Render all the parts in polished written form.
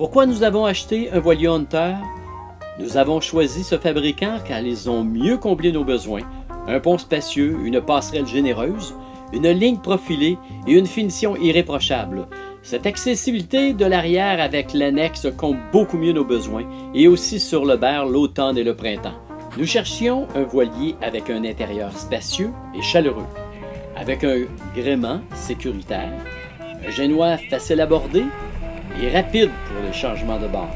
Pourquoi nous avons acheté un voilier Hunter? Nous avons choisi ce fabricant car ils ont mieux comblé nos besoins. Un pont spacieux, une passerelle généreuse, une ligne profilée et une finition irréprochable. Cette accessibilité de l'arrière avec l'annexe comble beaucoup mieux nos besoins et aussi sur le berre l'automne et le printemps. Nous cherchions un voilier avec un intérieur spacieux et chaleureux, avec un gréement sécuritaire, un génois facile à border et rapide pour les changements de bord,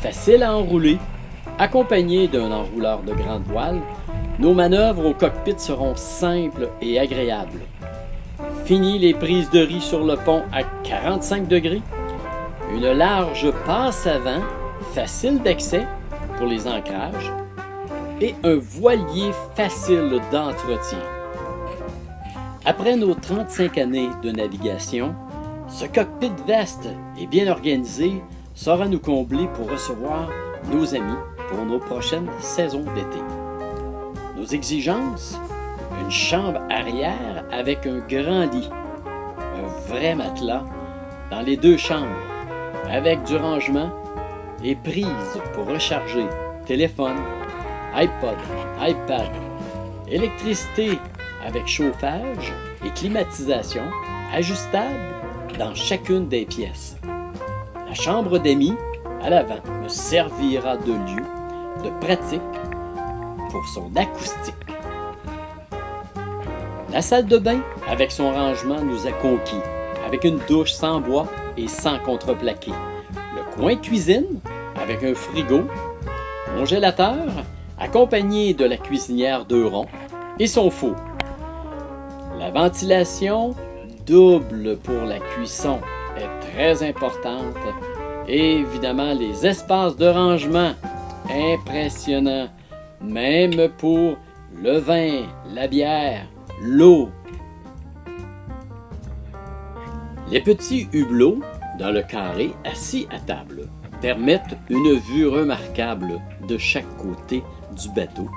facile à enrouler, accompagné d'un enrouleur de grande voile. Nos manœuvres au cockpit seront simples et agréables. Fini les prises de riz sur le pont à 45 degrés, une large passe avant, facile d'accès pour les ancrages et un voilier facile d'entretien. Après nos 35 années de navigation, ce cockpit vaste et bien organisé saura nous combler pour recevoir nos amis pour nos prochaines saisons d'été. Nos exigences? Une chambre arrière avec un grand lit, un vrai matelas dans les deux chambres, avec du rangement et prises pour recharger téléphone, iPod, iPad, électricité avec chauffage et climatisation ajustable dans chacune des pièces. La chambre d'amis à l'avant me servira de lieu de pratique pour son acoustique. La salle de bain, avec son rangement, nous a conquis, avec une douche sans bois et sans contreplaqué. Le coin cuisine, avec un frigo, congélateur, accompagné de la cuisinière 2 ronds et son four. La ventilation, double pour la cuisson, est très importante. Et évidemment, les espaces de rangement, impressionnants, même pour le vin, la bière, l'eau. Les petits hublots dans le carré assis à table permettent une vue remarquable de chaque côté du bateau,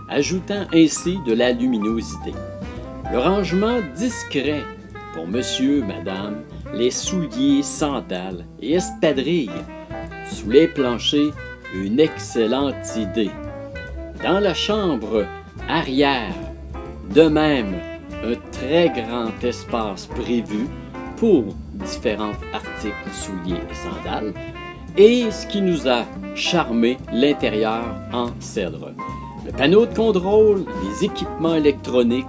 ajoutant ainsi de la luminosité. Le rangement discret pour monsieur, madame, les souliers, sandales et espadrilles. Sous les planchers, une excellente idée. Dans la chambre arrière, de même, un très grand espace prévu pour différents articles, souliers et sandales, et ce qui nous a charmé, l'intérieur en cèdre. Le panneau de contrôle, les équipements électroniques,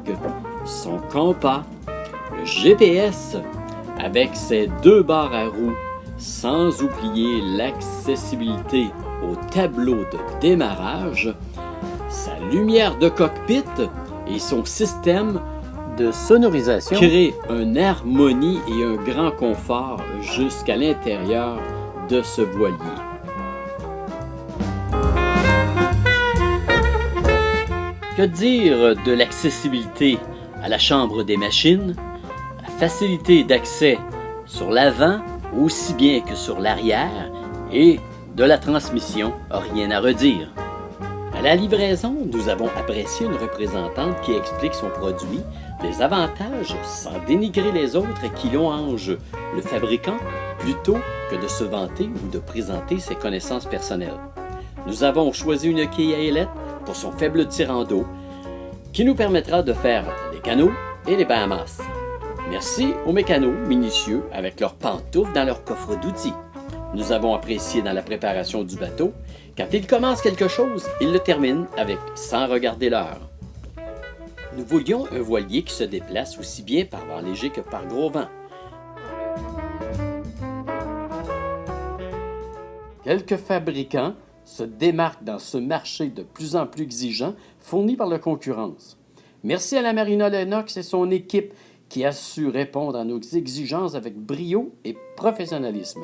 son compas, le GPS avec ses 2 barres à roues, sans oublier l'accessibilité au tableau de démarrage, sa lumière de cockpit et son système de sonorisation créent une harmonie et un grand confort jusqu'à l'intérieur de ce voilier. Que dire de l'accessibilité à la chambre des machines, la facilité d'accès sur l'avant aussi bien que sur l'arrière et de la transmission, rien à redire. À la livraison, nous avons apprécié une représentante qui explique son produit, les avantages sans dénigrer les autres qui louangent le fabricant plutôt que de se vanter ou de présenter ses connaissances personnelles. Nous avons choisi une quille à ailettes pour son faible tir en dos qui nous permettra de faire les canots et les Bahamas. Merci aux mécanos minutieux avec leurs pantoufles dans leur coffre d'outils. Nous avons apprécié dans la préparation du bateau. Quand ils commencent quelque chose, ils le terminent avec sans regarder l'heure. Nous voulions un voilier qui se déplace aussi bien par vent léger que par gros vent. Quelques fabricants se démarquent dans ce marché de plus en plus exigeant fourni par la concurrence. Merci à la Marina Lennox et son équipe qui a su répondre à nos exigences avec brio et professionnalisme.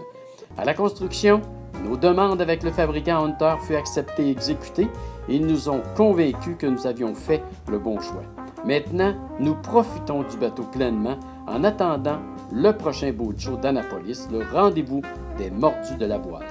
À la construction, nos demandes avec le fabricant Hunter furent acceptées et exécutées et ils nous ont convaincus que nous avions fait le bon choix. Maintenant, nous profitons du bateau pleinement en attendant le prochain boat show d'Annapolis, le rendez-vous des mordus de la voile.